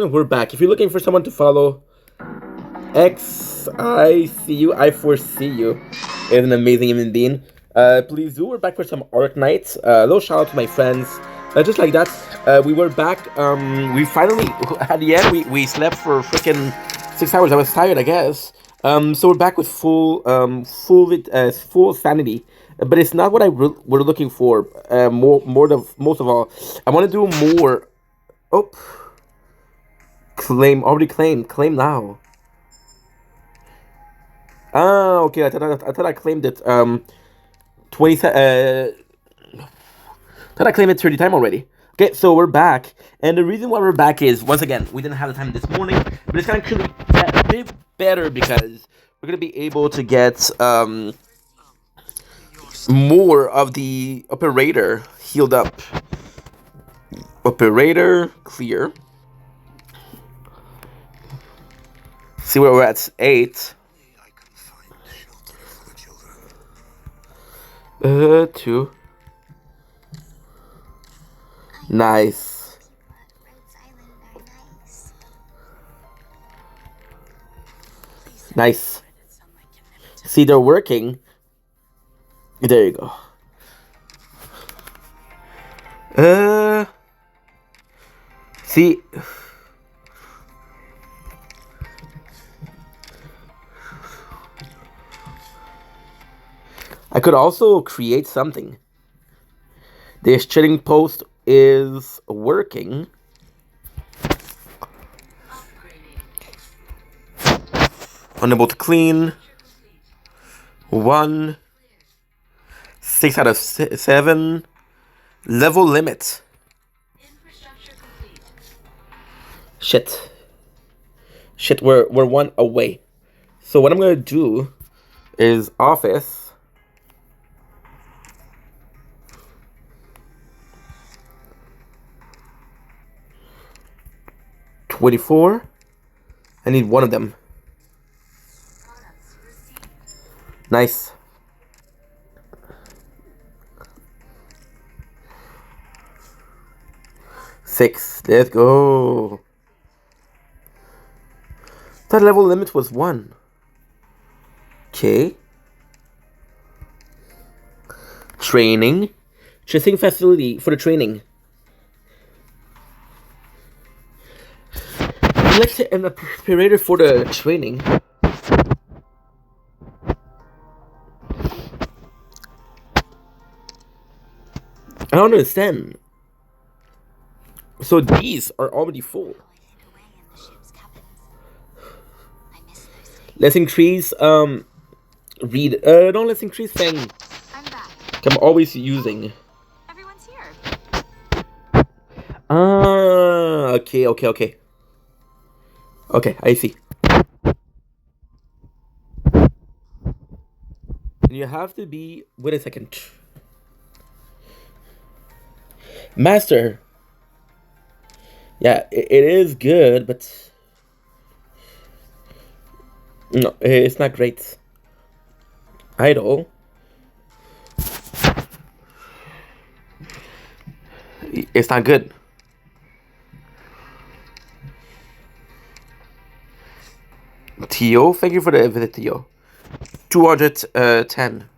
everyone, we're back. If you're looking for someone to follow, I see you, I foresee you is an amazing human being. Please do. We're back for some arknight. A little shout out to my friends. Just like that, we were back. We finally, at the end, we slept for freaking 6 hours. I was tired, I guess. So we're back with full sanity. But it's not what we're looking for. Most of all, I want to do more. Oh, already claim now. Ah, okay. I thought I claimed it. 20. Thought I claimed it 30 times already. Okay, so we're back, and the reason why we're back is once again we didn't have the time this morning, but it's gonna actually get a bit better because we're gonna be able to get more of the operator healed up. Operator clear. See where we're at 8. 2. Nice. Nice. See, they're working. There you go. See. I could also create something. This chilling post is working. Unable to clean. 1. 6 out of 7. Level limit. Shit. Shit, we're 1 away. So what I'm gonna do is office. 24. I need 1 of them. Nice. Six. Let's go. That level limit was 1. Okay. Training. Choosing facility for the training. Select an operator for the training. I don't understand. So these are already full. Let's increase read no, let's increase thing. I'm always using. Everyone's here. Okay. Okay, I see. You have to be. Wait a second. Master. Yeah, it is good, but no, it's not great. Idle. It's not good. Tio, thank you for the visit, Tio. 210.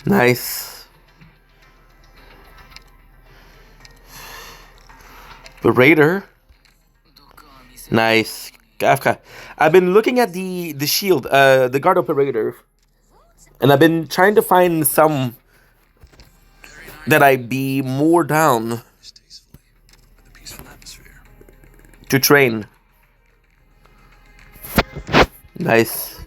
Nice. The Raider. Nice. Kafka. I've been looking at the shield, the guard operator, and I've been trying to find some that I be more down to train. Nice.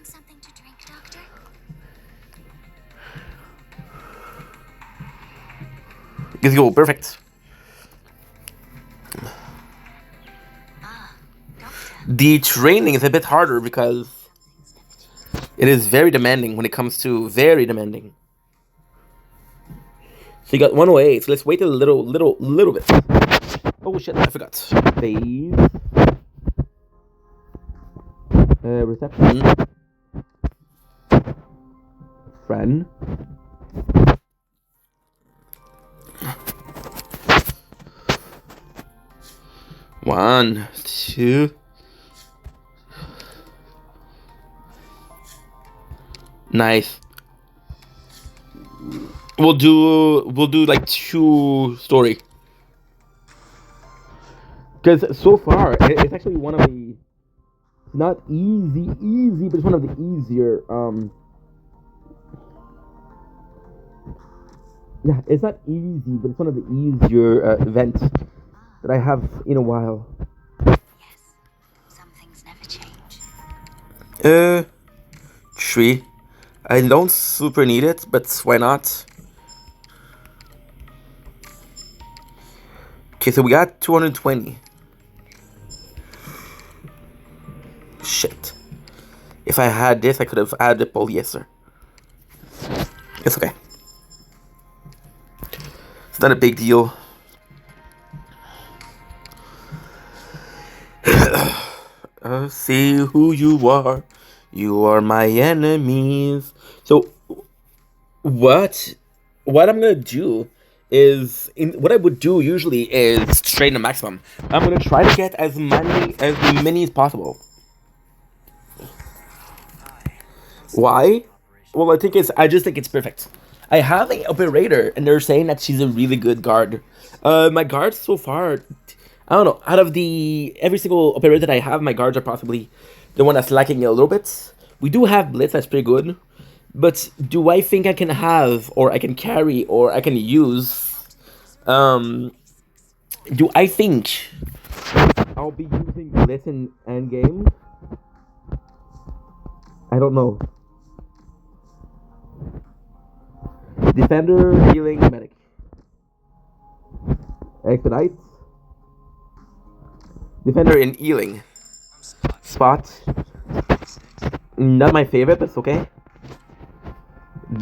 Let's go. Perfect. The training is a bit harder because it is very demanding when it comes to very demanding. So you got 108. So let's wait a little bit. Oh shit! I forgot. Phase. Reception. Friend. 1, 2. Nice. We'll do like 2 story. Because so far it's actually one of the not easy, but it's one of the easier. Yeah, it's not easy, but it's one of the easier events that I have in a while. Yes, some things never change. 3. I don't super need it, but why not? Okay, so we got 220. Shit. If I had this, I could have added polyester. It's okay. It's not a big deal. See who you are. You are my enemies. So, what I'm gonna do is what I would do usually is train the maximum. I'm gonna try to get as many as possible. Why? Well, I just think it's perfect. I have an operator, and they're saying that she's a really good guard. My guards so far, I don't know. Out of every single operator that I have, my guards are possibly the one that's lacking a little bit. We do have blitz, that's pretty good. But do I think I can have, or I can carry, or I can use? Do I think I'll be using blitz in endgame? I don't know. Defender, healing, medic. Expedite. Defender in healing. Spot. Not my favorite, but it's okay.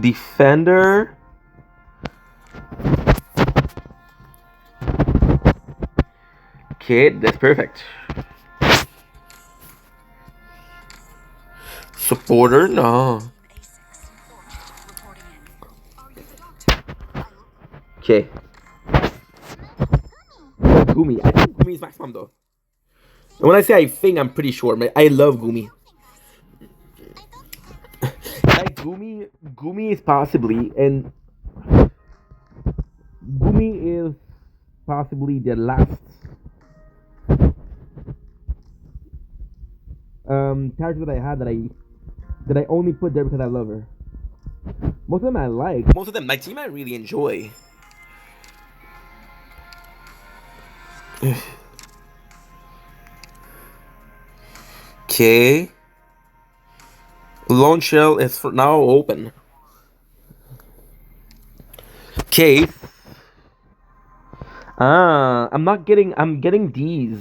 Defender. Okay, that's perfect. Supporter? No. Okay. Gumi. I think Gumi is maximum though. And when I say I think, I'm pretty sure. I love Gumi. Like Gumi is possibly, and Gumi is possibly the last character that I had that I only put there because I love her. Most of them I like. Most of them, my team I really enjoy. Okay. Launch shell is for now open. Okay. I'm getting these.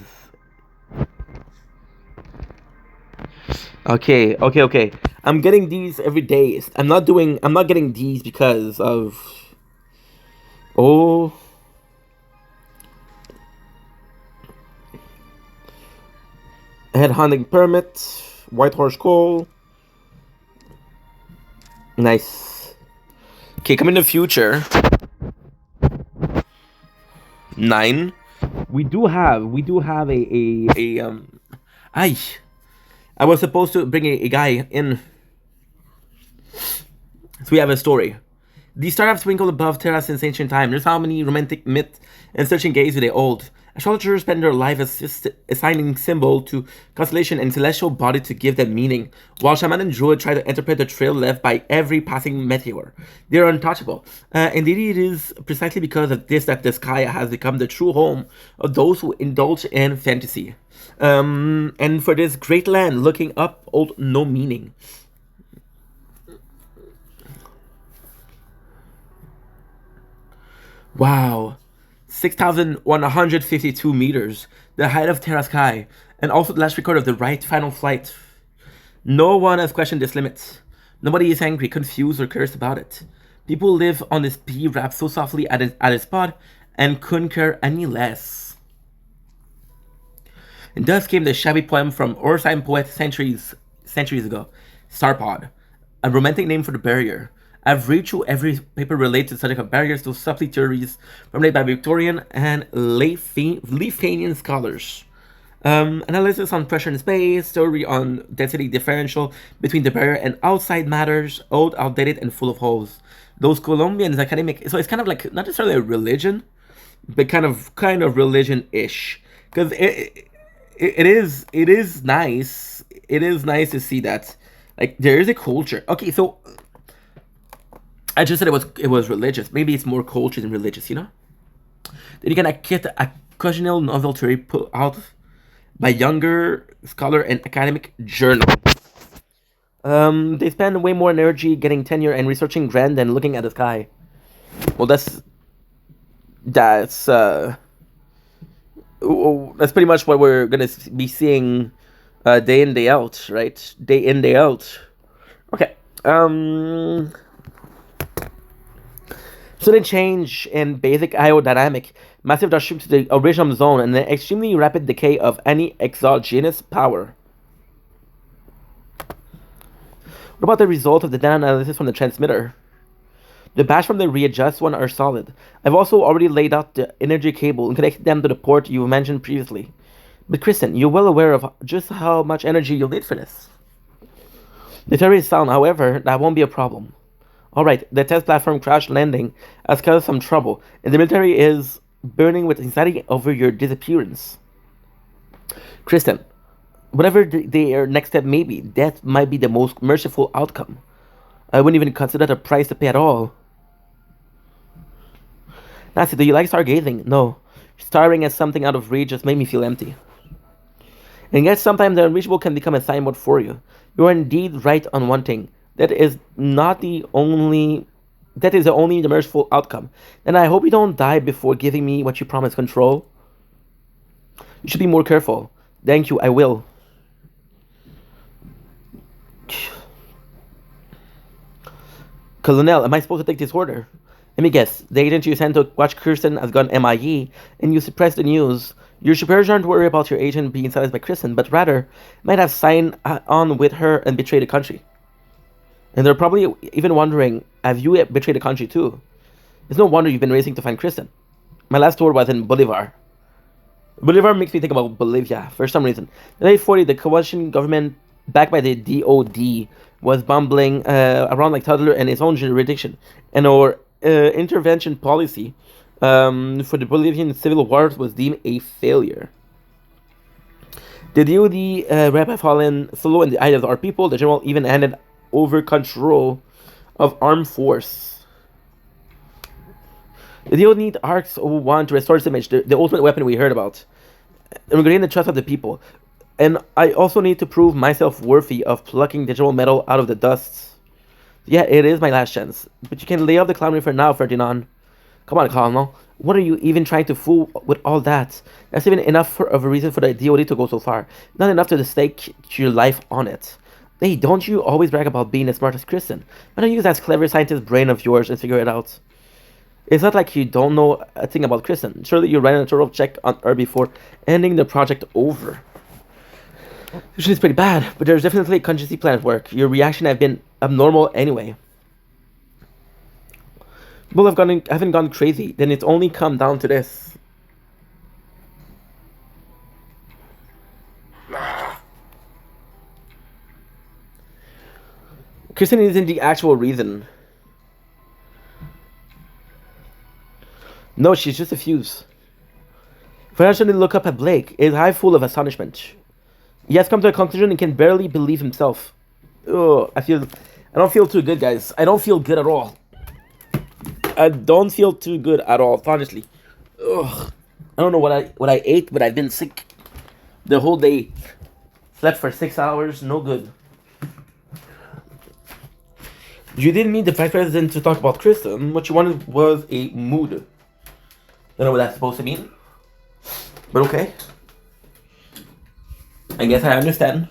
Okay. I'm getting these every day. I'm not getting these because of head hunting permit, white horse coal. Nice. Okay, come in the future. 9. We do have I was supposed to bring a guy in. So we have a story. These stars have sprinkled above Terra since ancient time. There's how many romantic myth and searching gaze do they hold. Astrologers spend their life assigning symbol to constellation and celestial body to give them meaning, while shaman and druid try to interpret the trail left by every passing meteor. They are untouchable. Indeed, it is precisely because of this that the sky has become the true home of those who indulge in fantasy. And for this great land, looking up hold no meaning. Wow. 6,152 meters, the height of Terra sky, and also the last record of the right final flight. No one has questioned this limit. Nobody is angry, confused, or cursed about it. People live on this pea wrapped so softly at its spot and couldn't care any less. And thus came the shabby poem from Orsine poet centuries ago, Starpod, a romantic name for the barrier. I've read through every paper related to the subject of barriers, those subtle theories formulated by Victorian and Leafanian scholars. Analysis on pressure in space, story on density differential between the barrier and outside matters, old, outdated, and full of holes. Those Colombians academic, so it's kind of like not necessarily a religion, but kind of religion-ish, because it is nice. It is nice to see that, like, there is a culture. Okay, so I just said it was religious. Maybe it's more culture than religious, you know. Then you can get a occasional novel to put out by younger scholar and academic journal. They spend way more energy getting tenure and researching Grand than looking at the sky. Well, that's that's pretty much what we're gonna be seeing day in day out, right? Day in day out. Okay. Sudden change in basic aerodynamic, massive rush to the original zone, and the extremely rapid decay of any exogenous power. What about the result of the data analysis from the transmitter? The batch from the readjust one are solid. I've also already laid out the energy cable and connected them to the port you mentioned previously. But Kristen, you're well aware of just how much energy you'll need for this. The theory is sound, however, that won't be a problem. Alright, the test platform crash landing has caused some trouble, and the military is burning with anxiety over your disappearance. Kristen, whatever their next step may be, death might be the most merciful outcome. I wouldn't even consider that a price to pay at all. Nancy, do you like stargazing? No. Staring at something out of reach just made me feel empty. And yet sometimes the unreachable can become a signboard for you. You are indeed right on one thing. That is the only merciful outcome. And I hope you don't die before giving me what you promised, Control. You should be more careful. Thank you, I will. Colonel, am I supposed to take this order? Let me guess. The agent you sent to watch Kirsten has gone MIE, and you suppressed the news. Your superiors aren't worried about your agent being silenced by Kristen, but rather might have signed on with her and betrayed the country. And they're probably even wondering, have you betrayed the country too? It's no wonder you've been racing to find Kristen. My last tour was in Bolivar. Bolivar makes me think about Bolivia, for some reason. In the late 40s, the coalition government, backed by the DOD, was bumbling around like toddler in its own jurisdiction. And our intervention policy for the Bolivian civil war was deemed a failure. The DOD rep had fallen slow in the eyes of our people. The general even handed over control of armed force. The DOD need ARCs who want to restore its image, the ultimate weapon we heard about, and regain the trust of the people. And I also need to prove myself worthy of plucking digital metal out of the dust. Yeah, it is my last chance. But you can lay off the clownery for now, Ferdinand. Come on, Colonel. What are you even trying to fool with all that? That's even enough of a reason for the DOD to go so far. Not enough to stake your life on it. Hey, don't you always brag about being as smart as Kristen? Why don't you use that clever scientist brain of yours and figure it out? It's not like you don't know a thing about Kristen. Surely you ran a thorough check on her before ending the project over. Usually it's pretty bad, but there's definitely a contingency plan at work. Your reaction have been abnormal anyway. People haven't gone crazy, then it's only come down to this. Kristen isn't the actual reason. No, she's just a fuse. Financially look up at Blake is high full of astonishment. He has come to a conclusion and can barely believe himself. Ugh, I don't feel too good, guys. I don't feel good at all. I don't feel too good at all, honestly. Ugh. I don't know what I ate, but I've been sick the whole day. Slept for 6 hours, no good. You didn't meet the vice president to talk about Kristen. What you wanted was a mood. Don't know what that's supposed to mean. But okay. I guess I understand.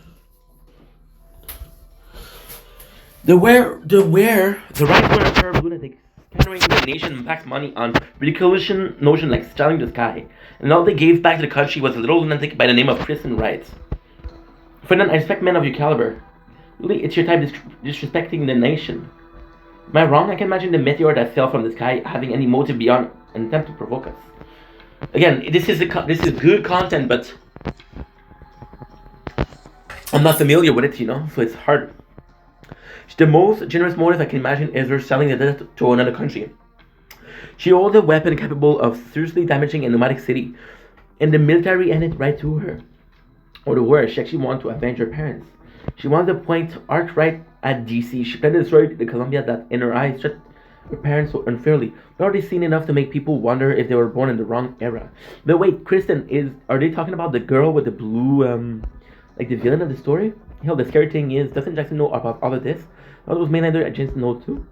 The right where curve lunatics scattering the nation packs money on ridiculous notion like styling the sky. And all they gave back to the country was a little lunatic by the name of Kristen Wright. Ferdinand, I respect men of your caliber. Really, it's your type disrespecting the nation. Am I wrong? I can imagine the meteor that fell from the sky having any motive beyond an attempt to provoke us. Again, this is good content, but I'm not familiar with it, so it's hard. The most generous motive I can imagine is her selling the data to another country. She holds a weapon capable of seriously damaging a nomadic city, and the military handed it right to her. Or the worst, she actually wanted to avenge her parents. She wanted to point arknight at DC. She planned to destroy the Columbia that, in her eyes, treated her parents so unfairly. But already seen enough to make people wonder if they were born in the wrong era. But wait, Kristen, are they talking about the girl with the blue, like the villain of the story? Hell, the scary thing is, doesn't Jackson know about all of this? All those mainlander agents know too?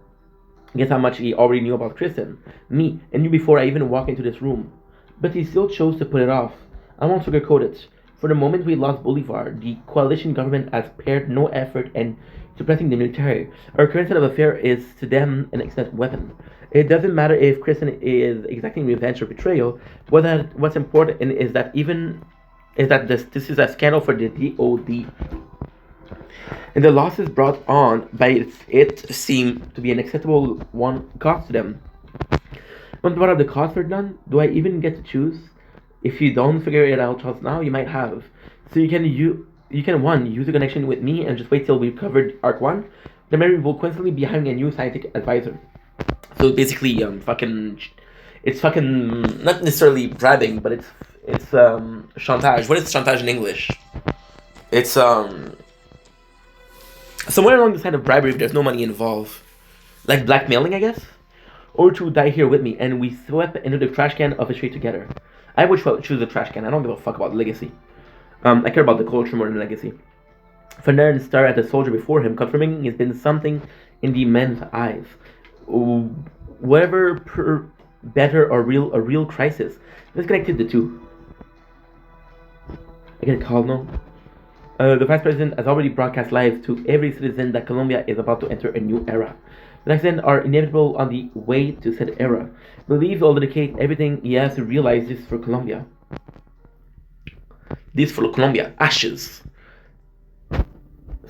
Guess how much he already knew about Kristen, me, and knew before I even walked into this room. But he still chose to put it off. I won't sugarcoat it. For the moment we lost Bolivar, the coalition government has spared no effort in suppressing the military. Our current state of affairs is to them an expensive weapon. It doesn't matter if Kristen is exacting revenge or betrayal. What's important is that this is a scandal for the DOD. And the losses brought on by it seem to be an acceptable one cost to them. Once part of the costs are done, do I even get to choose? If you don't figure it out just now, you might have. So you can use a connection with me and just wait till we've covered Arc 1. Then maybe we'll coincidentally be having a new scientific advisor. So basically, it's fucking not necessarily bribing, but it's chantage. What is chantage in English? It's somewhere along the side of bribery if there's no money involved. Like blackmailing, I guess? Or to die here with me, and we swept into the trash can of history together. I would choose the trash can. I don't give a fuck about legacy. I care about the culture more than legacy. Fernand stared at the soldier before him, confirming he's been something in the man's eyes. Whatever better or a real crisis. Disconnected the two. I get a call now. The Vice President has already broadcast live to every citizen that Colombia is about to enter a new era. The accidents are inevitable on the way to said era. Believes will dedicate everything he has to realize this for Colombia. This for Colombia. Ashes.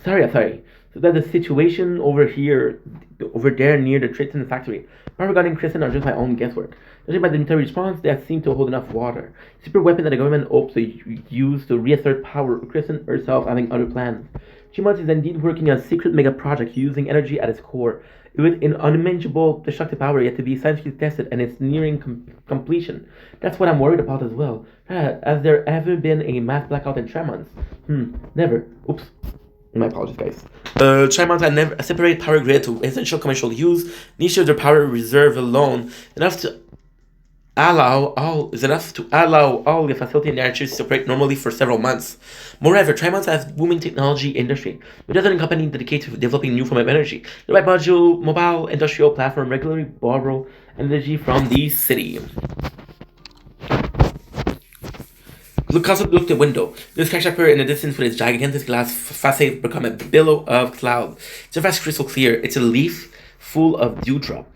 Sorry. So that's the situation over there near the Triton factory. Not regarding Kristen or just my own guesswork. Judging by the military response, they seem to hold enough water. Super weapon that the government hopes to use to reassert power, Kristen herself having other plans. Chimot is indeed working on a secret mega project using energy at its core. With an unimaginable destructive power yet to be scientifically tested and it's nearing completion. That's what I'm worried about as well. Has there ever been a mass blackout in Tremont? Never. Oops. My apologies, guys. Tremont had never a separate power grid to essential commercial use. Niche of their power reserve alone enough to allow all the facility and narratives to operate normally for several months. Moreover, Tremont has booming technology industry, which is a company dedicated to developing new form of energy. The right mobile industrial platform regularly borrow energy from the city. Look the window. The skyscraper in the distance with its gigantic glass facade become a billow of cloud. It's a vast crystal clear. It's a leaf full of dewdrop.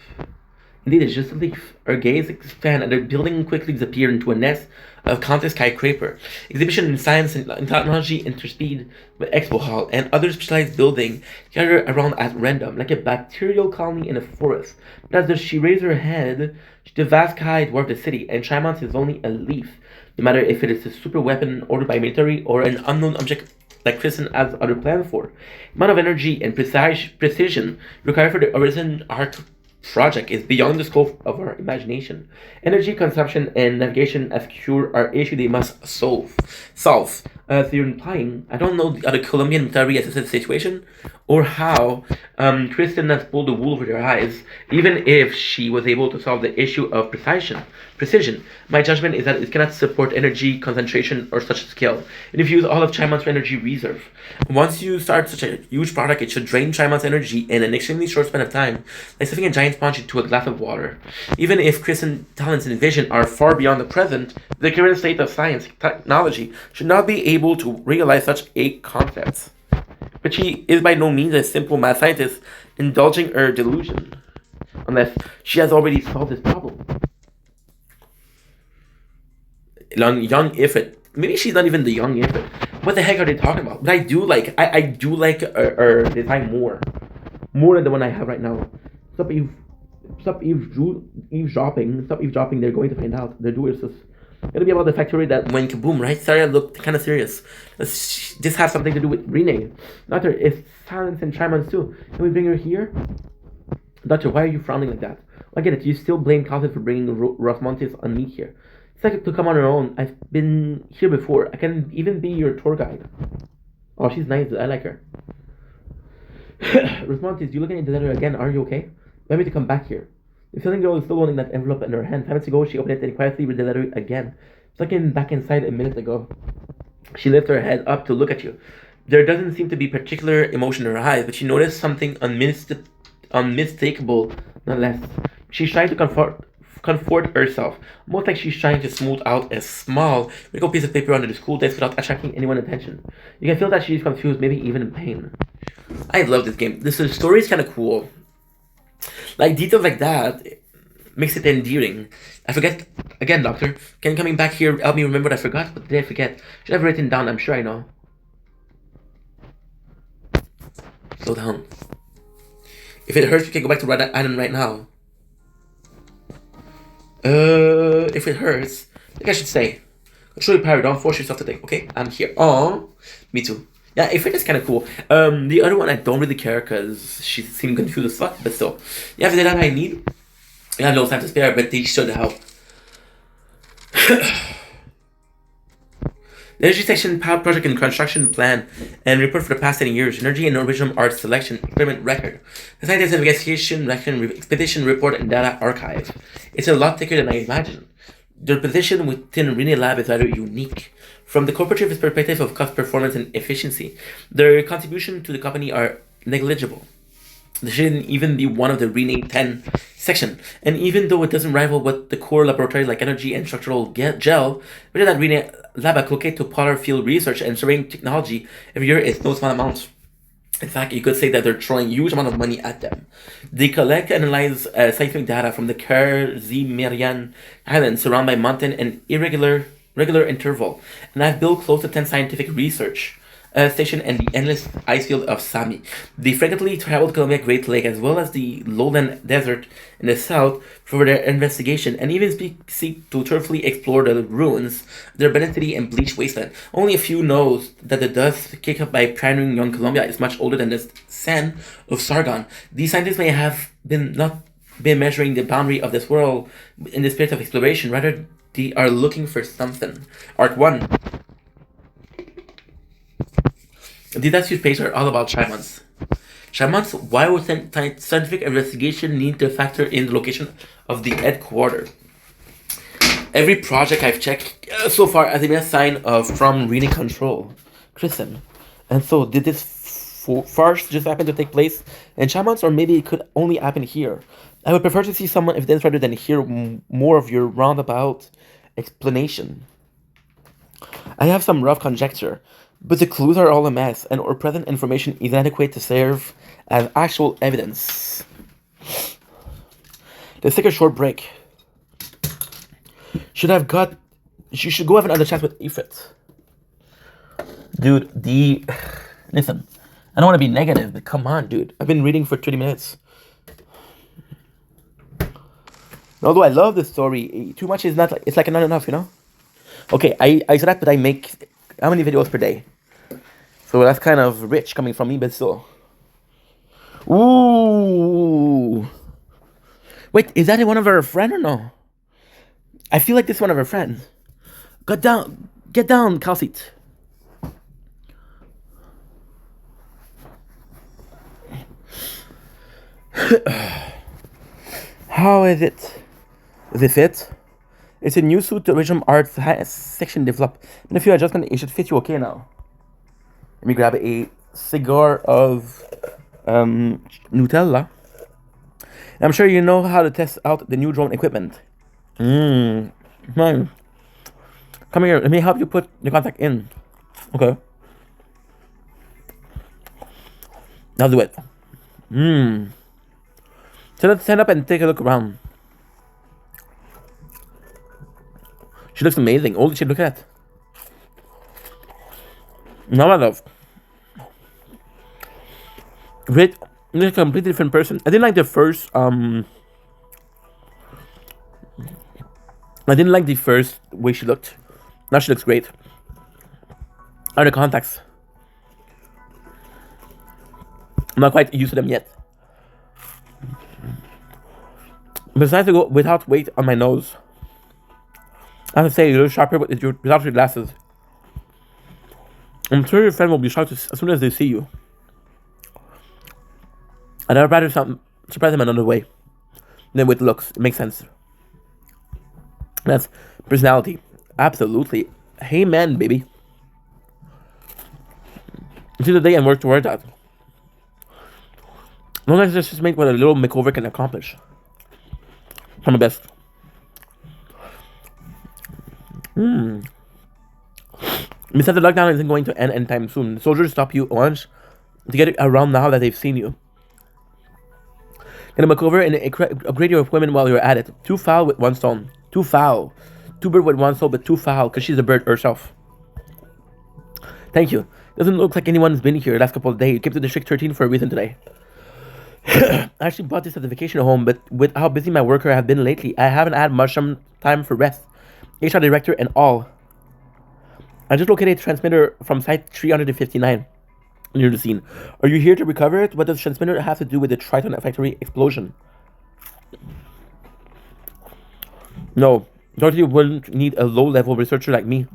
Indeed, it's just a leaf. Our gaze expand and the building quickly disappears into a nest of countless skyscraper. Exhibition in science and technology interspeed with expo hall and other specialized buildings gather around at random, like a bacterial colony in a forest. But as she raised her head, the vast sky dwarfed the city, and Tremont is only a leaf. No matter if it is a super weapon ordered by military or an unknown object that Kristen has other plans for. The amount of energy and precision required for the Horizon Arc project is beyond the scope of our imagination. Energy consumption and navigation as cure are issues they must solve. So you're implying, I don't know how the Colombian military assessed the situation, or how Kristen has pulled the wool over their eyes, even if she was able to solve the issue of precision. My judgment is that it cannot support energy concentration or such a scale. It infuse all of Chimon's energy reserve. Once you start such a huge product, it should drain Chimon's energy in an extremely short span of time, like stuffing a giant sponge into a glass of water. Even if Kristen's talents and vision are far beyond the present, the current state of science technology should not be able to realize such a concept. But she is by no means a simple mad scientist indulging her delusion, unless she has already solved this problem. Young Ifrit. Maybe she's not even the young Ifrit. What the heck are they talking about? But I do like her design more than the one I have right now. Stop eavesdropping. They're going to find out. They're doing this. It'll be about the factory that went kaboom, right? Sarah looked kind of serious. Does this have something to do with Renee? Doctor, it's Silence and Chimons too. Can we bring her here? Doctor, why are you frowning like that? I get it. You still blame Calvin for bringing Rosmontes on me here. It's like to come on her own. I've been here before. I can even be your tour guide. Oh, she's nice. I like her. Rosmontes, you looking at the letter again? Are you okay? Want me to come back here? The feeling girl is still holding that envelope in her hand. 5 minutes ago, she opened it and quietly read the letter again. It's like in back inside a minute ago. She lifted her head up to look at you. There doesn't seem to be particular emotion in her eyes, but she noticed something unmistakable, nonetheless. She's trying to comfort herself, almost like she's trying to smooth out a small, wrinkled piece of paper under the school desk without attracting anyone's attention. You can feel that she's confused, maybe even in pain. I love this game. This story is kind of cool. Like, details like that makes it endearing. I forget, again, Doctor, can coming back here help me remember what I forgot? What did I forget? Should have written down, I'm sure I know. Slow down. If it hurts, we can go back to Red Island right now. If it hurts, I think I should say. Control your power, don't force yourself to think, okay? I'm here. Oh, me too. Yeah, if it is kind of cool. The other one I don't really care because she seemed confused as fuck, but still. Yeah, for the time I need. I have no time to spare, but they should help. The energy section, power project and construction plan, and report for the past 10 years. Energy and original art selection, experiment record. The scientist investigation record, expedition report, and data archive. It's a lot thicker than I imagined. Their position within Rene Lab is rather unique. From the corporative perspective of cost performance and efficiency, their contribution to the company are negligible. They shouldn't even be one of the Rene 10 section. And even though it doesn't rival what the core laboratories like energy and structural gel, whether that Rene Lab allocate to polar field research and surveying technology every year is no small amount. In fact, you could say that they're throwing huge amount of money at them. They collect and analyze seismic data from the Carzimirian Islands surrounded by mountain and regular interval, and have built close to 10 scientific research station and the endless ice field of Sami. They frequently travel to Columbia Great Lake as well as the lowland desert in the south for their investigation and even seek to turfily explore the ruins, their Benetity and bleached wasteland. Only a few knows that the dust kicked up by pioneering young Columbia is much older than the sand of Sargon. These scientists may have not been measuring the boundary of this world in the spirit of exploration, rather they are looking for something. Art 1. The Detective page are all about Chimons. Chimons, why would scientific investigation need to factor in the location of the headquarters? Every project I've checked so far has been a sign of from reading control. Kristen. And so, did this farce just happen to take place in Chimons, or maybe it could only happen here? I would prefer to see some evidence rather than hear more of your roundabout explanation. I have some rough conjecture, but the clues are all a mess, and our present information is inadequate to serve as actual evidence. Let's take a short break. You should go have another chat with Ifrit. Dude, listen, I don't want to be negative, but come on, dude. I've been reading for 30 minutes. Although I love this story, too much is not like, it's like not enough, you know? Okay, I said that, but I make how many videos per day? So that's kind of rich coming from me, but still. Ooh. Wait, is that one of her friends or no? I feel like this is one of her friends. Get down, Calcit. How is it? Does it fit? It's a new suit the original art section developed. And a few adjustments, it should fit you okay now. Let me grab a cigar of Nutella. I'm sure you know how to test out the new drone equipment. Man. Come here, let me help you put the contact in. Okay. I'll do it. So let's stand up and take a look around. She looks amazing. Holy shit, look at that. Now my love. Wait, you're a completely different person. I didn't like the first I didn't like the first way she looked. Now she looks great. Are the contacts? I'm not quite used to them yet. But it's nice to go without weight on my nose. I have to say, you're sharper without your glasses. I'm sure your friend will be shocked as soon as they see you. And I'd rather surprise them another way than with looks. It makes sense. That's personality. Absolutely. Hey man, baby. See the day and work toward that. No less just make what a little makeover can accomplish. I'm the best. Besides, the lockdown isn't going to end anytime soon. The soldiers stop you once to get around now that they've seen you. Get a makeover and upgrade your equipment while you're at it. 2 foul with 1 stone. 2 foul. 2 bird with 1 stone, but 2 foul because she's a bird herself. Thank you. Doesn't look like anyone's been here the last couple of days. You came to District 13 for a reason today. I actually bought this at the vacation home, but with how busy my worker have been lately, I haven't had much time for rest. HR director and all. I just located a transmitter from site 359 near the scene. Are you here to recover it? What does transmitter have to do with the Triton factory explosion? No, Dorothy wouldn't need a low-level researcher like me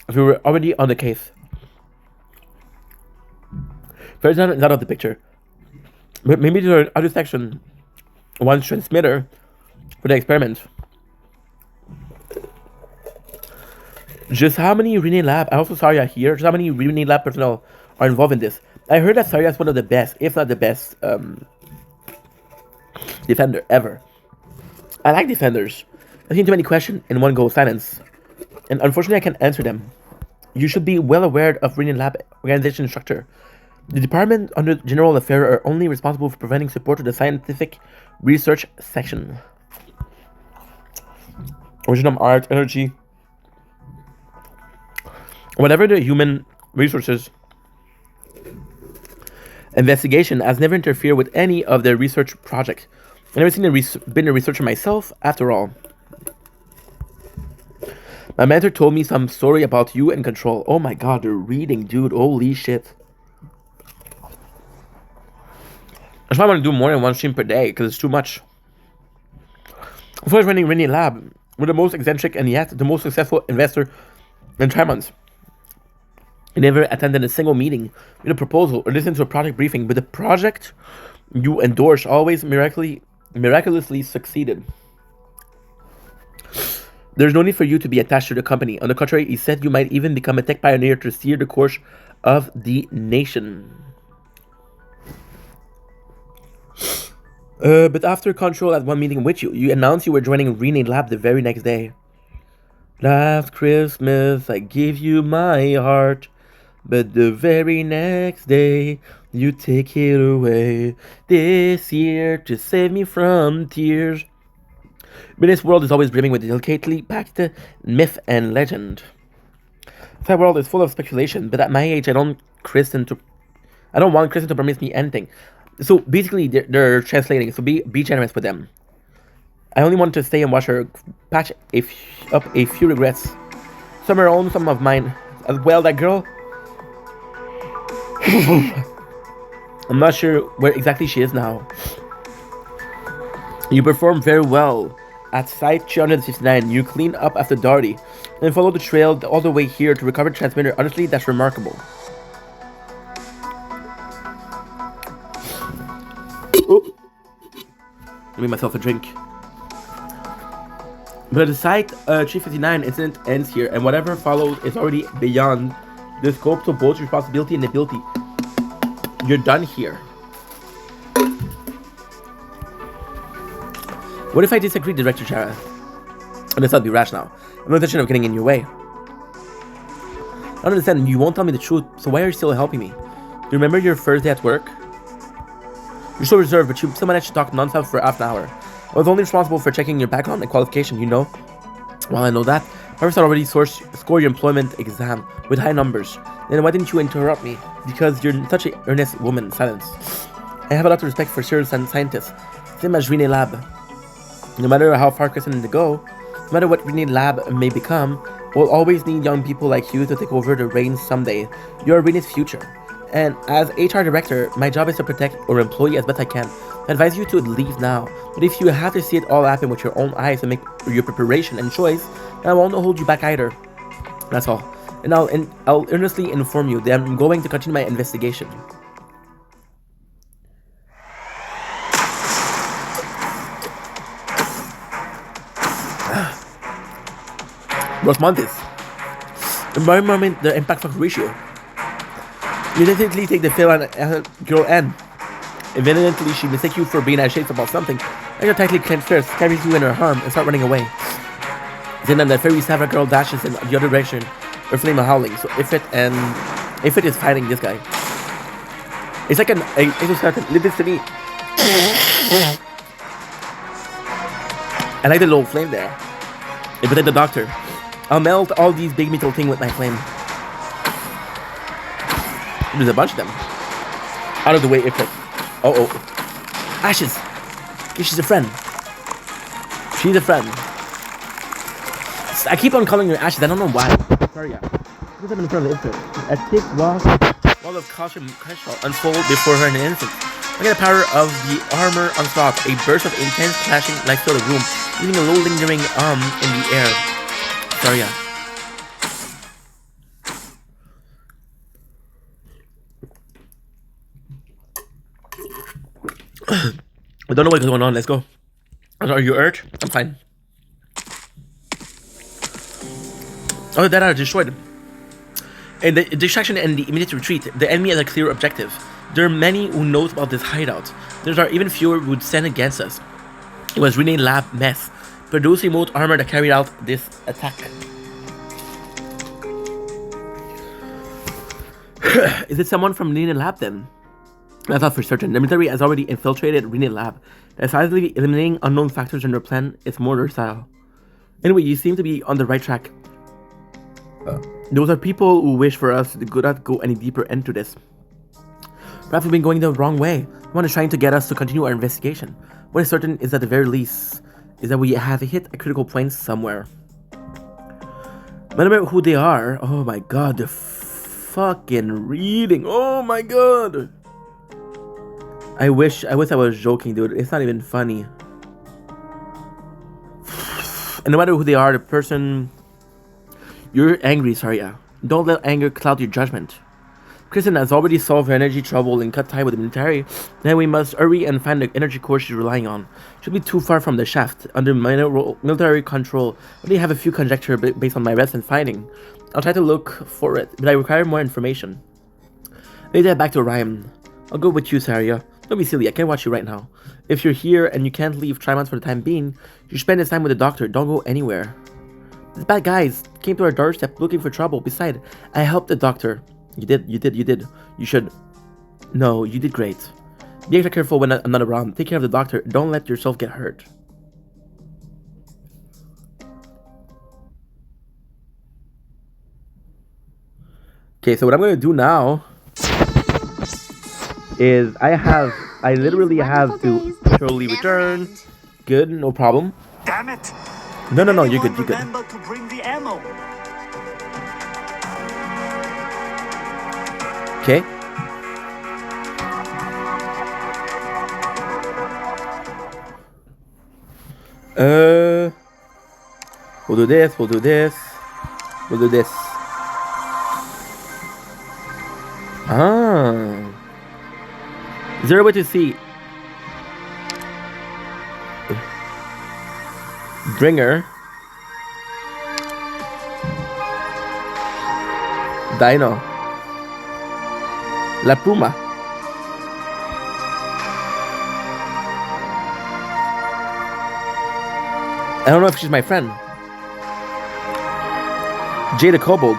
if we were already on the case. Ferdinand is out of the picture. But maybe there's another section, one transmitter for the experiment. Just how many Rene Lab, I also saw you here, just how many Rene Lab personnel are involved in this? I heard that Saria is one of the best, if not the best, defender ever. I like defenders. I've seen too many questions in one go silence. And unfortunately I can't answer them. You should be well aware of Rene Lab organization structure. The department under General Affairs are only responsible for providing support to the scientific research section. Original art, energy. Whatever the human resources investigation has never interfered with any of their research projects. I've never been a researcher myself, after all. My mentor told me some story about you and control. Oh my god, they're reading, dude. Holy shit. That's why I want to do more than 1 stream per day, because it's too much. I was running Rene Lab. We're the most eccentric and yet the most successful investor in Tremons. You never attended a single meeting with a proposal or listened to a project briefing, but the project you endorsed always miraculously succeeded. There's no need for you to be attached to the company. On the contrary, he said you might even become a tech pioneer to steer the course of the nation. But after control at one meeting with you, you announced you were joining Rene Lab the very next day. Last Christmas, I gave you my heart, but the very next day, you take it away. This year, to save me from tears. But this world is always brimming with delicately packed myth and legend. That world is full of speculation, but at my age, I don't want Kristen to promise me anything. So basically, they're translating. So be generous with them. I only want to stay and watch her patch up a few regrets. Some of her own, some of mine. As well, that girl. I'm not sure where exactly she is now. You performed very well at Site 359. You cleaned up after Darty and followed the trail all the way here to recover the transmitter. Honestly, that's remarkable. Oh. Let me myself a drink. But the Site 359 incident ends here, and whatever follows is already beyond the scope of both responsibility and ability. You're done here. What if I disagree, Director Chara? And this would be rash now. I'm no intention of getting in your way. I don't understand. You won't tell me the truth, so why are you still helping me? Do you remember your first day at work? You're so reserved, but you still managed to talk nonstop for half an hour. I was only responsible for checking your background and qualification, you know? Well, I know that. Perhaps I already scored your employment exam with high numbers. Then why didn't you interrupt me? Because you're such an earnest woman. Silence. I have a lot of respect for serious scientists. Same as Rene Lab. No matter how far Kristen to go, No matter what Renee Lab may become, we'll always need young people like you to take over the reins someday. You're Renee's future. And as HR director, my job is to protect our employee as best I can. I advise you to leave now. But if you have to see it all happen with your own eyes and make your preparation and choice, then I won't hold you back either. That's all. And I'll earnestly inform you that I'm going to continue my investigation. Rosmontes. Environment, the impact factor ratio. You definitely take the fail on girl N. Evidently, she mistakes you for being anxious about something. And your tightly clenched fist carries you in her arm and start running away. Then that very savage girl dashes in the other direction, her flame howling. So if it is fighting this guy. It's like an exoskeleton. Listen to me. I like the little flame there. If I take the doctor, I'll melt all these big metal things with my flame. There's a bunch of them. Out of the way, if it. Oh. Ashes. Okay, she's a friend. She's a friend. I keep on calling her Ashes. I don't know why. Sorry, yeah. What's up in front of the Ifrit? A thick wall of caution unfold before her in an instant. Look at the power of the armor onslaught. A burst of intense clashing like filled the room, leaving a low lingering in the air. Sorry, yeah. I don't know what's going on. Let's go. Are you hurt? I'm fine. Oh, that are destroyed. And the distraction and the immediate retreat. The enemy has a clear objective. There are many who know about this hideout. There are even fewer who would stand against us. It was Renee Lab mess. Produce remote armor that carried out this attack. Is it someone from Renee Lab then? I thought for certain. The military has already infiltrated Renee Lab. Decisively eliminating unknown factors in their plan is more their style. Anyway, you seem to be on the right track. Those are people who wish for us to not go any deeper into this. Perhaps we've been going the wrong way. One is trying to get us to continue our investigation. What is certain is that at the very least, is that we have hit a critical point somewhere. Remember who they are. Oh my god, the fucking reading. Oh my god. I wish I was joking, dude. It's not even funny. And no matter who they are, the person... You're angry, Saria. Don't let anger cloud your judgment. Kristen has already solved her energy trouble and cut tie with the military. Then we must hurry and find the energy core she's relying on. Should be too far from the shaft. Under military control. I only have a few conjecture based on my recent finding. I'll try to look for it, but I require more information. Let's head back to Orion. I'll go with you, Saria. Don't be silly, I can't watch you right now. If you're here and you can't leave Trimons for the time being, you should spend this time with the doctor. Don't go anywhere. These bad guys came to our doorstep looking for trouble. Besides, I helped the doctor. You did. You should. No, you did great. Be extra careful when I'm not around. Take care of the doctor. Don't let yourself get hurt. Okay, so what I'm going to do now is I literally have to surely return. Good, no problem. Damn it! No, you're good, Remember to bring the ammo. Okay. We'll do this, we'll do this. We'll do this. Ah. Is there a way to see? Bringer. Dino. La Puma. I don't know if she's my friend. Jada Kobold.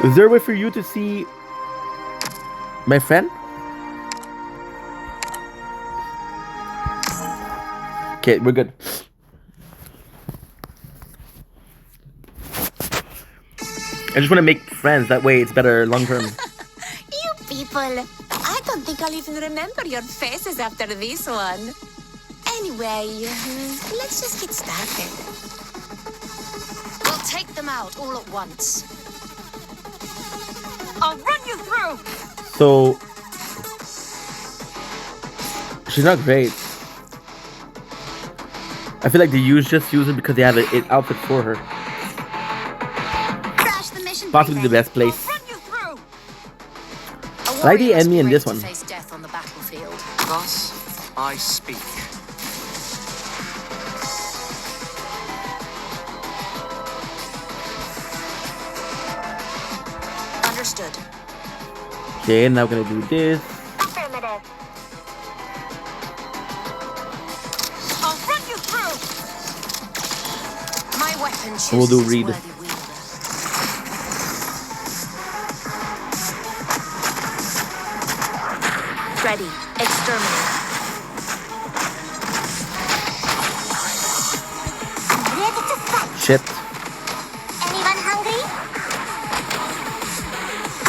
Is there a way for you to see my friend? Okay, we're good. I just want to make friends. That way it's better long term. You people. I don't think I'll even remember your faces after this one. Anyway. Anyway, let's just get started. We'll take them out all at once. I'll run you through! So she's not great. I feel like they just use it because they have an outfit for her. Crash the mission. Possibly the best place. I'll run you through. I like the enemy in this one. Face death on the battlefield. Thus I speak. Understood. Okay, now we're gonna do this. Affirmative. I'll run you through. My weapon chooses We'll do its Reed. worthy wielder. Ready. Exterminate. Ready to fight. Shit. Anyone hungry?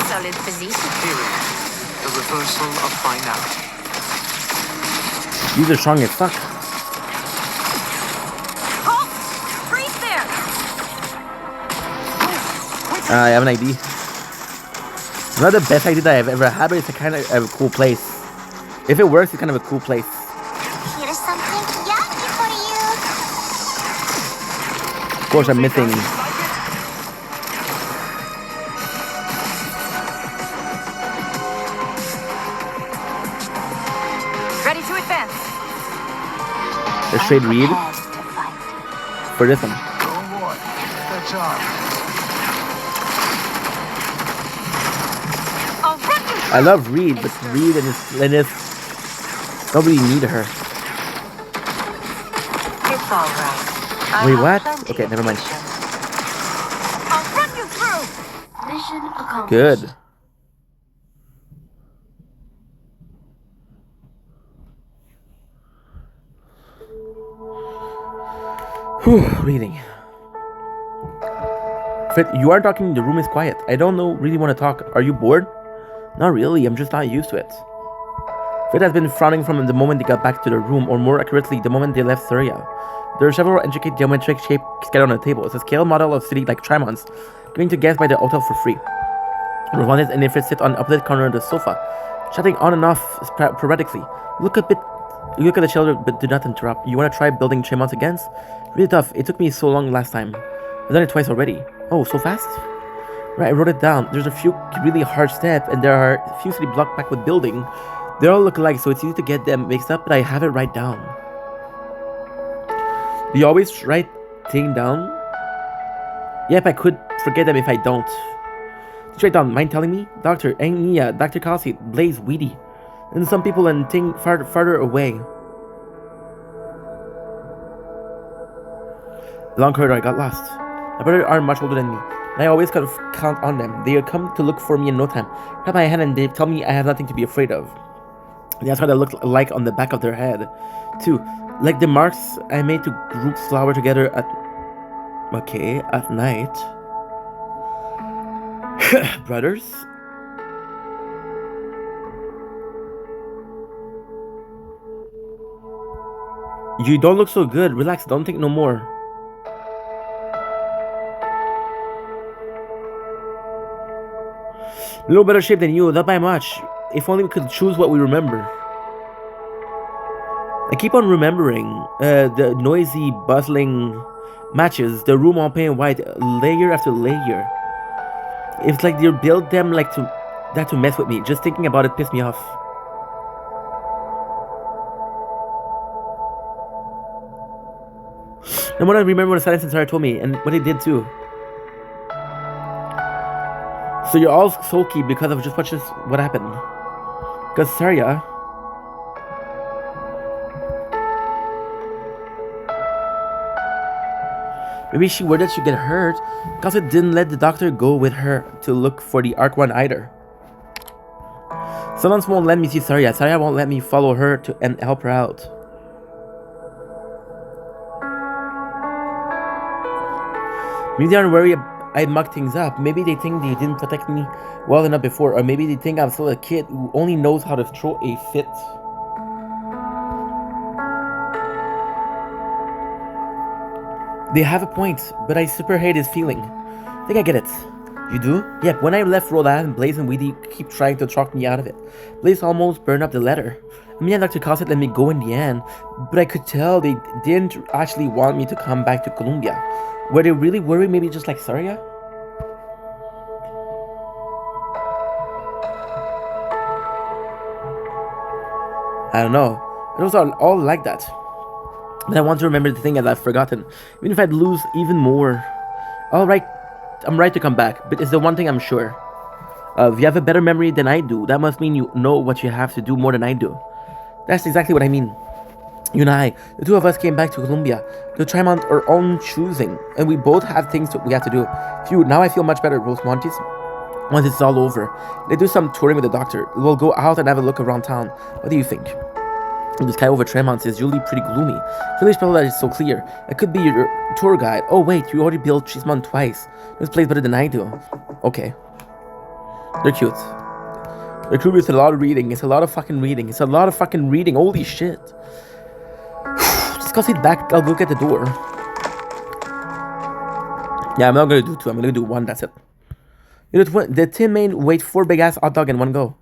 Solid position. Period. The reversal of finality. These are strong as fuck. Halt! Freeze there! I have an idea. Not the best idea that I've ever had, but it's a kind of a cool place. If it works, it's kind of a cool place. Here's something yummy for you. Of course, I'm missing. Ready to advance. The straight read for this one. Go on. Good job. I'll run you. I love Reed, but Reed and his nobody need her. It's all right. Wait, what? Okay, never mind. I'll run you through. Mission accomplished. Good. Whew, reading. Fred, you are talking, the room is quiet. I don't really want to talk. Are you bored? Not really, I'm just not used to it. Fred has been frowning from the moment they got back to their room, or more accurately, the moment they left Syria. There are several intricate geometric shapes scattered on the table. It's a scale model of city like Trimons, given to guests by the hotel for free. Ravonnet and Ifrit sit on the opposite corner of the sofa, chatting on and off sporadically. You look at the children, but do not interrupt. You want to try building Trimons again? Really tough. It took me so long last time. I've done it twice already. Oh, so fast? Right, I wrote it down. There's a few really hard steps, and there are a few city block packed with building. They all look alike, so it's easy to get them mixed up, but I have it right down. Do you always write things down? Yep, I could forget them if I don't. Just write down. Mind telling me? Doctor, Anya, Dr. Kelsey, Blaze, Weedy. And some people and things farther away. Long corridor, I got lost. My brothers are much older than me, and I always kind of count on them. They come to look for me in no time. Grab my hand and they tell me I have nothing to be afraid of. That's what I look like on the back of their head, too. Like the marks I made to group flower together at... Okay, at night. Brothers? You don't look so good. Relax, don't think no more. A little better shape than you, not by much. If only we could choose what we remember. I keep on remembering the noisy, bustling matches, the room all pale white, layer after layer. It's like they built them like to mess with me. Just thinking about it pissed me off. And when I remember what Silence and Sarah told me, and what they did too. So you're all sulky because of just what happened. Because Sarah... Maybe she worried that she'd get hurt because it didn't let the doctor go with her to look for the Ark One either. Someone won't let me see Sarah. Sarah won't let me follow her and help her out. Maybe they aren't worried I mucked things up. Maybe they think they didn't protect me well enough before, or maybe they think I'm still a kid who only knows how to throw a fit. They have a point, but I super hate his feeling. I think I get it. You do? Yep, when I left Rhode Island, Blaze and Weedy keep trying to talk me out of it. Blaze almost burned up the letter. I mean, Dr. Cosset let me go in the end, but I could tell they didn't actually want me to come back to Columbia. Were they really worried, maybe just like Saria? I don't know. It was all like that. But I want to remember the thing that I've forgotten, even if I'd lose even more. Alright, I'm right to come back, but it's the one thing I'm sure. If you have a better memory than I do, that must mean you know what you have to do more than I do. That's exactly what I mean. You and I, the two of us came back to Columbia to try on our own choosing, and we both have things we have to do. Phew, now I feel much better, Rose Montes. Once it's all over, they do some touring with the doctor. We'll go out and have a look around town. What do you think? The sky over Tremont is usually pretty gloomy. It's really special that it's so clear. It could be your tour guide. Oh wait, you already built Chismon twice. This plays better than I do. Okay. They're cute. They're cute with a lot of reading. It's a lot of fucking reading. It's a lot of fucking reading. Holy shit. Just go sit back. I'll go get the door. Yeah, I'm not gonna do two. I'm gonna do one. That's it. You know, the Tin Man weighed 4 big ass hot dog in one go.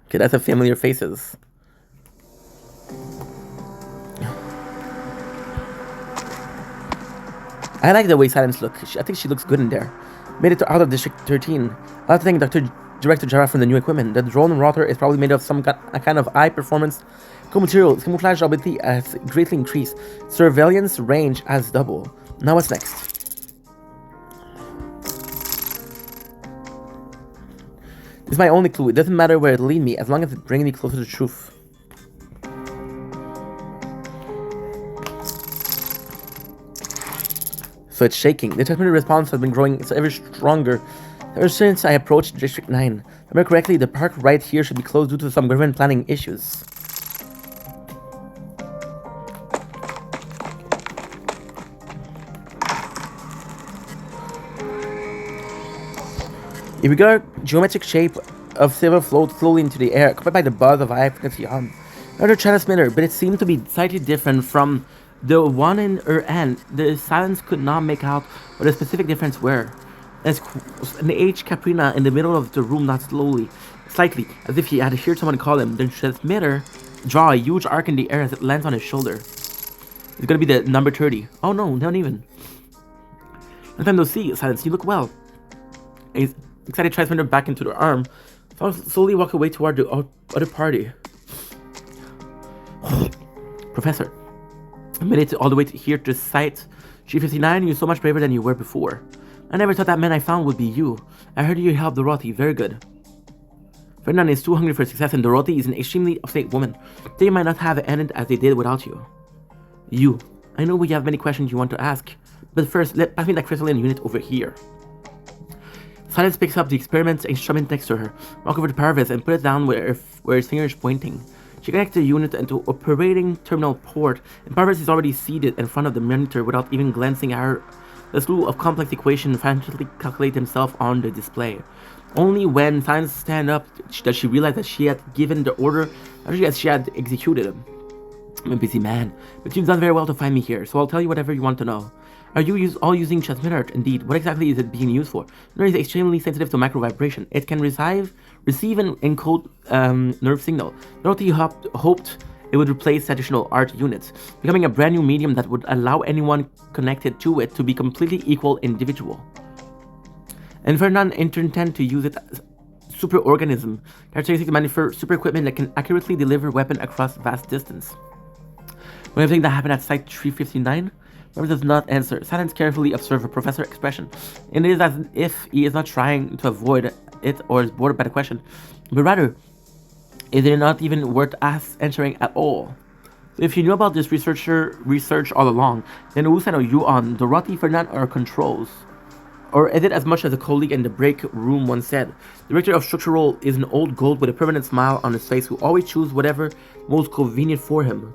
Okay, that's a familiar faces. I like the way Silence looks. I think she looks good in there. Made it out of District 13. I'll have to thank Director Jara for the new equipment. The drone rotor is probably made of some kind of high-performance material. Its camouflage ability has greatly increased. Surveillance range has doubled. Now what's next? This is my only clue. It doesn't matter where it'll lead me, as long as it brings me closer to the truth. So it's shaking. The transmitter response has been growing ever stronger ever since I approached District 9. If I remember correctly, the park right here should be closed due to some government planning issues. A regular geometric shape of silver floats slowly into the air, accompanied by the buzz of high-frequency hum. Another transmitter, but it seemed to be slightly different from the one in her end. The Silence could not make out what the specific difference were. As an H. Caprina in the middle of the room, not slightly, as if he had heard someone call him. The transmitter draw a huge arc in the air as it lands on his shoulder. It's gonna be the number 30. Oh no, not even. Long time no see, Silence. You look well. He's excited transmitter back into the arm. So I'll slowly walk away toward the other party. Professor, I made it all the way here to site G59. You're so much braver than you were before. I never thought that man I found would be you. I heard you helped Dorothy. Very good. Ferdinand is too hungry for success, and Dorothy is an extremely upstate woman. They might not have ended as they did without you. You. I know we have many questions you want to ask, but first, pass me that crystalline unit over here. Silence picks up the experiment instrument next to her, walk over to Parvis and put it down where his finger is pointing. She connects the unit into operating terminal port, and Parvis is already seated in front of the monitor without even glancing at her. The slew of complex equations frantically calculate themselves on the display. Only when Silence stand up does she realize that she had given the order as she had executed them. I'm a busy man, but you've done very well to find me here, so I'll tell you whatever you want to know. Are you all using transmitter? Indeed. What exactly is it being used for? Nerve is extremely sensitive to micro vibration. It can receive and encode nerve signal. Dorothy hoped it would replace traditional art units, becoming a brand new medium that would allow anyone connected to it to be completely equal individual. And Ferdinand intended to use it as super organism, characteristic to manufacture super equipment that can accurately deliver weapon across vast distance. When everything that happened at Site 359, Robert does not answer. Silence carefully observes a professor's expression. It is as if he is not trying to avoid it or is bored by the question, but rather, is it not even worth answering at all? So if you knew about this research all along, then who sent you on, Dorothy, Ferdinand, or controls? Or is it as much as a colleague in the break room once said? The director of structural is an old gold with a permanent smile on his face who always chooses whatever most convenient for him.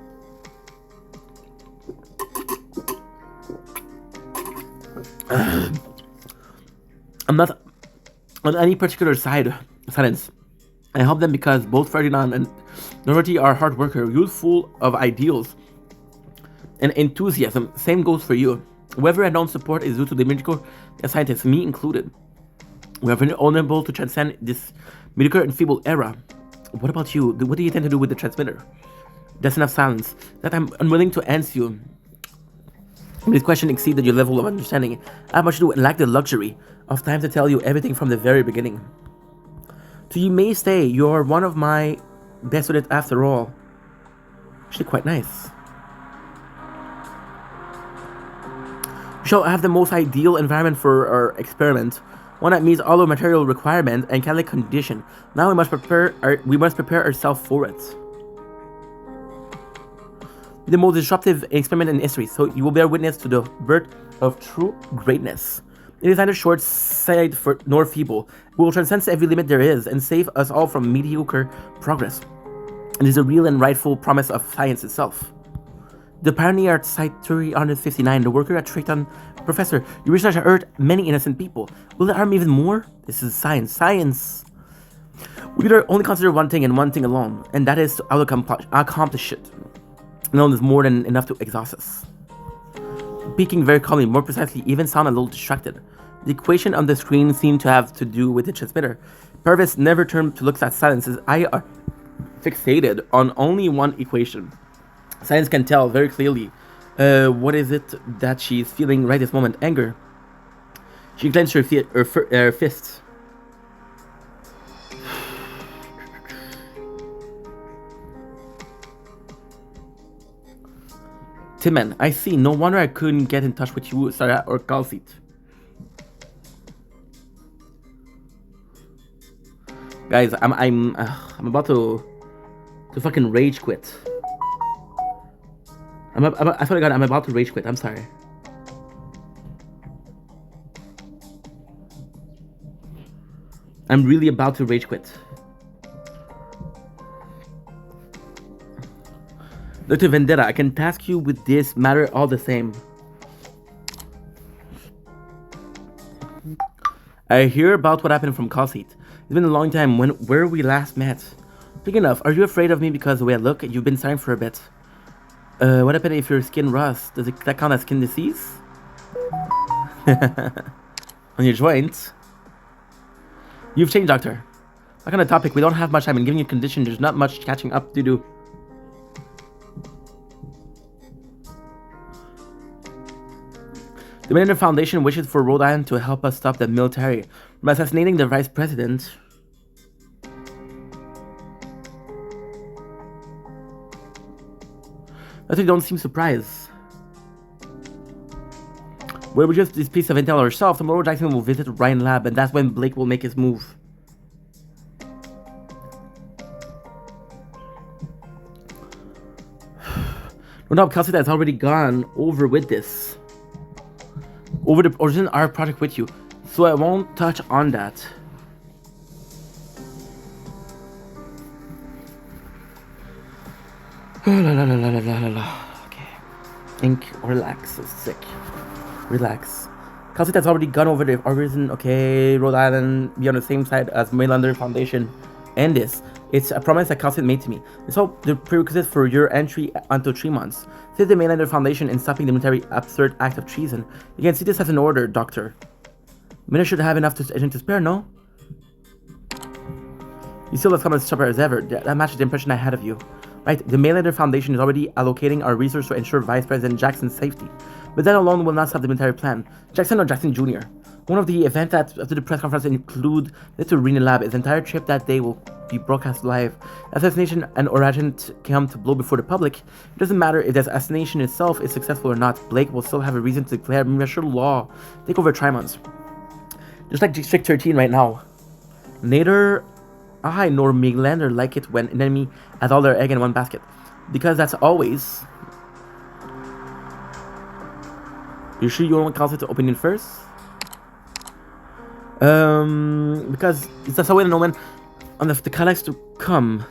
I'm not on any particular side, Silence. I help them because both Ferdinand and Dorothy are hard workers, youthful of ideals. and enthusiasm. Same goes for you. Whoever I don't support is due to the mediocre scientists, me included. We are unable to transcend this mediocre and feeble era. What about you? What do you intend to do with the transmitter? That's enough silence. That I'm unwilling to answer you. This question exceeded your level of understanding. I much do lack the luxury of time to tell you everything from the very beginning. So you may say you are one of my best with it after all. Actually quite nice. We shall have the most ideal environment for our experiment, one that meets all our material requirements and catalytic condition. Now we must prepare ourselves for it. The most disruptive experiment in history, so you will bear witness to the birth of true greatness. It is neither short-sighted nor feeble. We will transcend every limit there is and save us all from mediocre progress. It is a real and rightful promise of science itself. The pioneer at Site 359, the worker at Triton, Professor, you research on Earth many innocent people. Will it harm even more? This is science. Science! We could only consider one thing and one thing alone, and that is to accomplish it. Alone is more than enough to exhaust us. Speaking very calmly, more precisely, even sound a little distracted. The equation on the screen seemed to have to do with the transmitter. Purvis never turned to look at silence. His eyes are fixated on only one equation. Science can tell very clearly what is it that she's feeling right this moment. Anger. She clenched her fist. Timman, I see. No wonder I couldn't get in touch with you, Sarah or Calcit. Guys, I'm about to fucking rage quit. I swear to God, I'm about to rage quit. I'm sorry. I'm really about to rage quit. Dr. Vendetta, I can task you with this matter all the same. I hear about what happened from Calcit. It's been a long time where we last met. Speaking of, are you afraid of me because of the way I look? You've been silent for a bit. What happened if your skin rusts? Does that count as skin disease? On your joints? You've changed, Doctor. Back on the topic, we don't have much time, and given your condition, there's not much catching up to do. The Millionaire Foundation wishes for Rhode Island to help us stop the military from assassinating the Vice President. But we don't seem surprised. Where we just this piece of intel ourselves, tomorrow Jackson will visit Ryan Lab, and that's when Blake will make his move. No doubt Kelsey has already gone over with this. Over the original art project with you, so I won't touch on that. Okay. Think, relax, so sick. Relax. Kelsey has already gone over the origin. Okay, Rhode Island, be on the same side as Mainlander Foundation. And this. It's a promise that Calcit made to me. So the prerequisite for your entry until 3 months. Save the Mainlander Foundation in stopping the military absurd act of treason. You can see this as an order, Doctor. Miller should have enough to spare, no? You still as common as sharp as ever. That matches the impression I had of you. Right, the Mainlander Foundation is already allocating our resources to ensure Vice President Jackson's safety. But that alone will not stop the military plan. Jackson or Jackson Jr. One of the events that after the press conference include this Arena Lab. His entire trip that day will be broadcast live. Assassination and or agent come to blow before the public. It doesn't matter if the assassination itself is successful or not. Blake will still have a reason to declare martial law, take over Trimons. Just like District 13 right now. Neither I nor Miglander like it when an enemy has all their egg in one basket. Because that's always... You sure you don't want Calcit to open it first? Because that's a way to know when on the collects to come.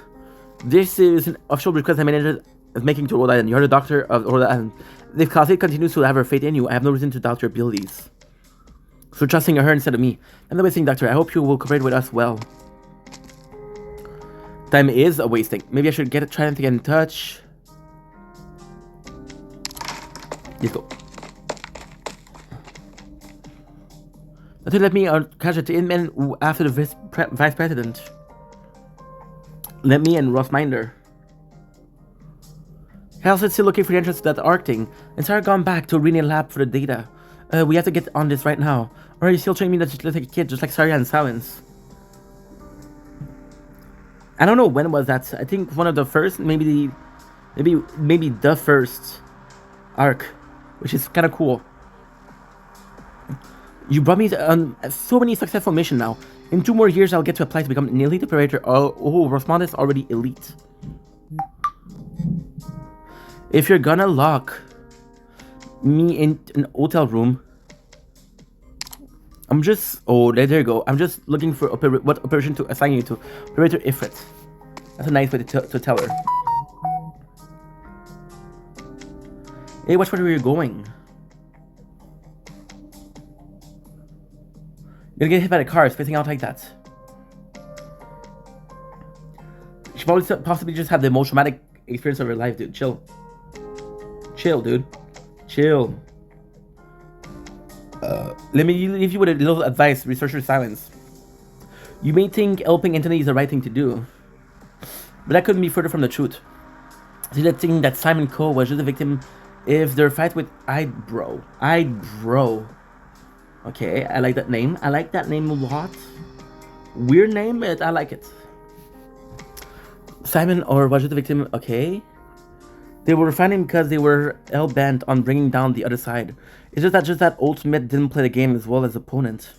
This is an official request the manager is making to Rhode Island. You're the doctor of Rhode Island. If Calcit continues to have her faith in you, I have no reason to doubt your abilities. So trusting her instead of me. And the way thing, Doctor, I hope you will cooperate with us well. Time is a wasting. Maybe I should try to get in touch. Let's go. Nothing let me catch it in men after the vice president. Let me and Ross Minder. Hell's still looking for the entrance to that Ark thing. And Sarah gone back to Renia Lab for the data. We have to get on this right now. Or are you still training me that you look like a kid, just like Sarah and Silence? I don't know when was that. I think one of the first, maybe the first Ark, which is kind of cool. You brought me so many successful missions now. In 2 more years, I'll get to apply to become an elite operator. Oh, Rosmond is already elite. If you're gonna lock me in an hotel room, I'm just... Oh, there you go. I'm just looking for what operation to assign you to. Operator Ifrit. That's a nice way to tell her. Hey, watch where you're going. You're gonna get hit by the car, spacing out like that. She probably possibly just had the most traumatic experience of her life, dude. Chill. Chill, dude. Chill. Let me leave you with a little advice, researcher Silence. You may think helping Anthony is the right thing to do, but that couldn't be further from the truth. See, that thing that Simon Coe was just a victim if their fight with Eyebrow. Okay, I like that name. I like that name a lot. Weird name, but I like it. Simon or was it the victim? Okay. They were fighting because they were hell-bent on bringing down the other side. It's just that old Smith didn't play the game as well as the opponent.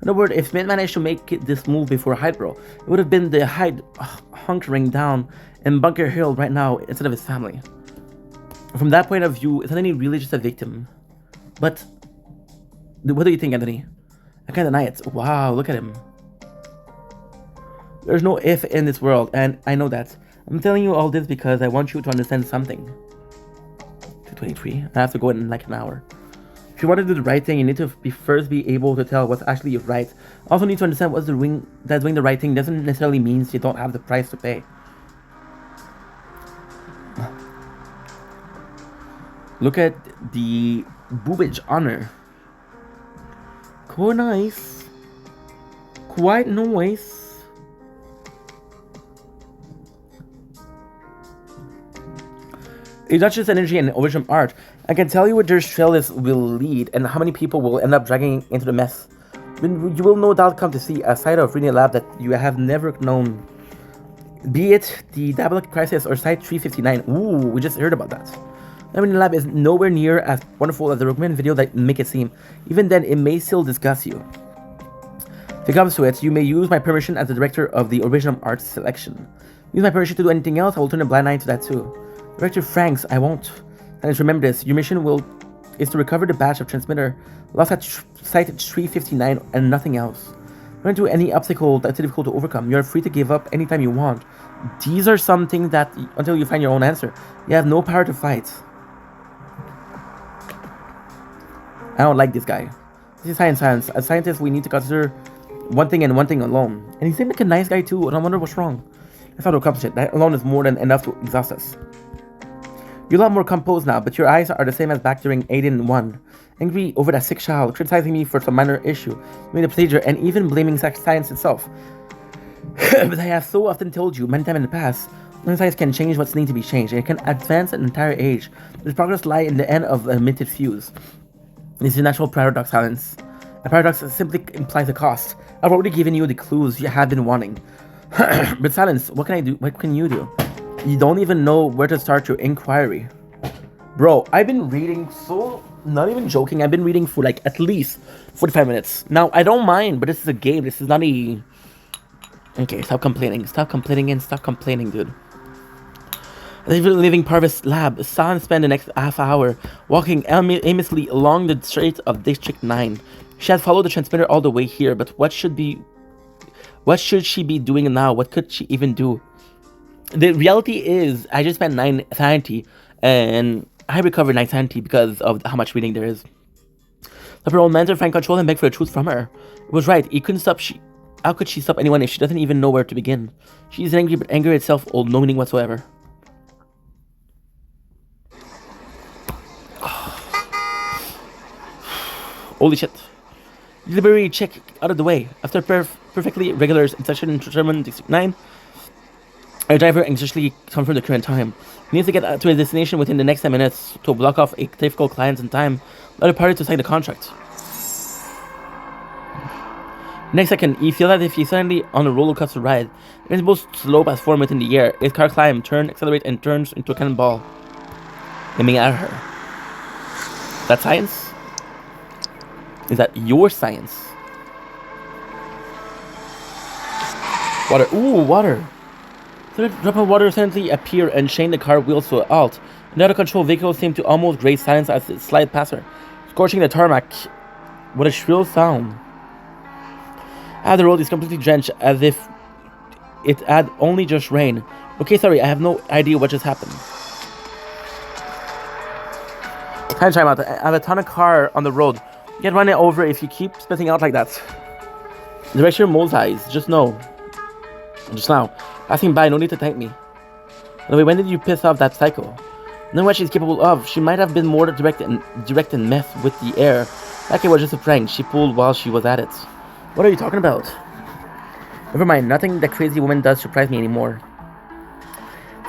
In other words, if Smith managed to make this move before Hydro, it would have been the Hyde hunkering down in Bunker Hill right now instead of his family. From that point of view, it's Anthony really just a victim. But what do you think, Anthony? I can't deny it. Wow, look at him. There's no if in this world, and I know that. I'm telling you all this because I want you to understand something. 223. I have to go in like an hour. If you want to do the right thing, you need to first be able to tell what's actually right. Also need to understand what's doing the right thing doesn't necessarily mean you don't have the price to pay. Look at the boobage honor. Quite nice. Quite nice. It's not just energy and original art. I can tell you where their trellis will lead and how many people will end up dragging into the mess. You will no doubt come to see a side of Renia Lab that you have never known. Be it the Diabolic Crisis or Site 359. Ooh, we just heard about that. Renia Lab is nowhere near as wonderful as the recommended video that make it seem. Even then, it may still disgust you. If it comes to it, you may use my permission as the director of the original art selection. Use my permission to do anything else, I will turn a blind eye to that too. Director Franks, I won't. And just remember this, your mission is to recover the batch of transmitter lost at Site 359 and nothing else. Run into any obstacle that's difficult to overcome. You're free to give up anytime you want. These are some things that, until you find your own answer, you have no power to fight. I don't like this guy. This is science. As scientists, we need to consider one thing and one thing alone. And he seemed like a nice guy too, and I wonder what's wrong. That's how to accomplish it. That alone is more than enough to exhaust us. You're a lot more composed now, but your eyes are the same as back during Aiden 1. Angry over that sick child, criticizing me for some minor issue, made a procedure, and even blaming science itself. But I have so often told you, many times in the past, only science can change what's needed to be changed, and it can advance an entire age. This progress lies in the end of a minted fuse. This is a natural paradox, Silence. A paradox simply implies a cost. I've already given you the clues you have been wanting. But Silence, what can I do? What can you do? You don't even know where to start your inquiry. Bro, I've been reading not even joking, I've been reading for like at least 45 minutes. Now, I don't mind, but this is a game. This is not a... Okay, stop complaining. Stop complaining, dude. Living Parvis Lab, San spent the next half hour walking aimlessly along the streets of District 9. She had followed the transmitter all the way here, but what should she be doing now? What could she even do? The reality is, I just spent 9 sanity, and I recovered 9 sanity because of how much reading there is. But her old mentor find control and beg for the truth from her. It was right, he couldn't stop. How could she stop anyone if she doesn't even know where to begin? She's angry, but anger itself holds no meaning whatsoever. Holy shit. Delivery check out of the way. After perfectly regular session determined District 9, our driver anxiously confirmed the current time. He needs to get to his destination within the next 10 minutes to block off a difficult client in time, the other party to sign the contract. Next second, he feels as if he's suddenly on a roller coaster ride. It's both slope as form within the air. His car climbs, turns, accelerates, and turns into a cannonball, aiming at her. That science? Is that your science? Water. Ooh, water. The drop of water suddenly appeared and chained the car wheels to a halt. The out-of-control vehicle seemed to almost graze silence as it slid past her, scorching the tarmac. What a shrill sound. The road is completely drenched as if it had only just rained. Okay, sorry, I have no idea what just happened. Time out. I have a ton of car on the road. You can run it over if you keep spitting out like that. Direction mole's eyes. Just know. Just now. Passing by, no need to thank me. Anyway, when did you piss off that psycho? Knowing what she's capable of, she might have been more direct and mess with the air. That kid was just a prank she pulled while she was at it. What are you talking about? Never mind, nothing that crazy woman does surprise me anymore.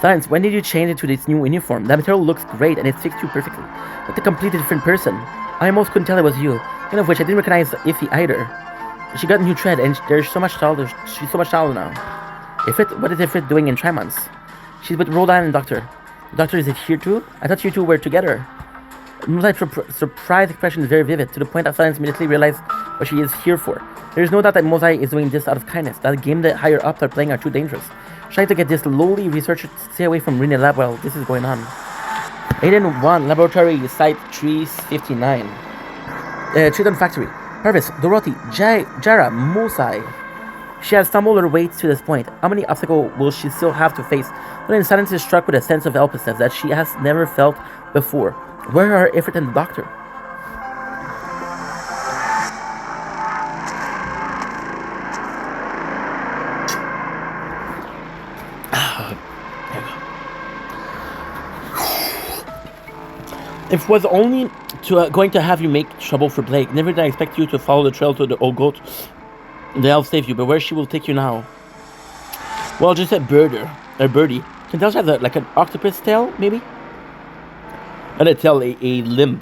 Science, when did you change into this new uniform? That material looks great and it fits you perfectly. Like a completely different person. I almost couldn't tell it was you. Kind of which I didn't recognize Iffy either. She got a new tread and there's so much taller. She's so much taller now. Ifrit, what is Ifrit doing in Trimons? She's with Rhode Island Doctor. The doctor is here too? I thought you two were together. Moonlight's surprise expression is very vivid, to the point that Science immediately realized what she is here for. There is no doubt that Mosai is doing this out of kindness. That game that higher ups are playing are too dangerous. Trying to get this lowly researcher to stay away from Rena Lab while this is going on. Aiden 1, Laboratory, Site 359. Triton Factory. Purvis, Dorothy, Jara, Mosai. She has stumbled her way to this point. How many obstacles will she still have to face? When in silence is struck with a sense of helplessness that she has never felt before. Where are Ifrit and the doctor? If it was only going to have you make trouble for Blake, never did I expect you to follow the trail to the old goat. The elf saved you, but where she will take you now? Well, just a birdie. Can tell she has like an octopus tail, maybe? And a tail, a limb.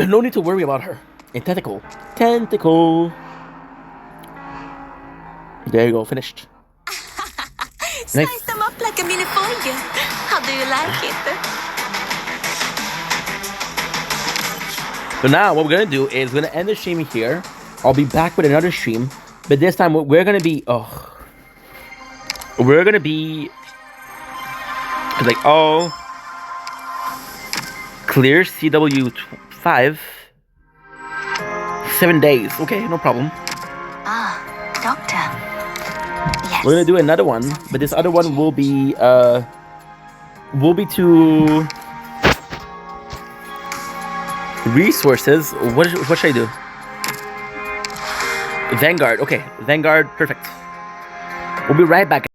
No need to worry about her. A tentacle. There you go, finished. Slice them up like a mini folie. How do you like it? So now what we're going to do is we're going to end the stream here. I'll be back with another stream. But this time we're going to be... We're going to be... like, clear CW5. 7 days. Okay, no problem. Doctor. Yes. We're going to do another one. But this other one will be... to... resources. What should I do? Vanguard. Okay, Vanguard. Perfect. We'll be right back.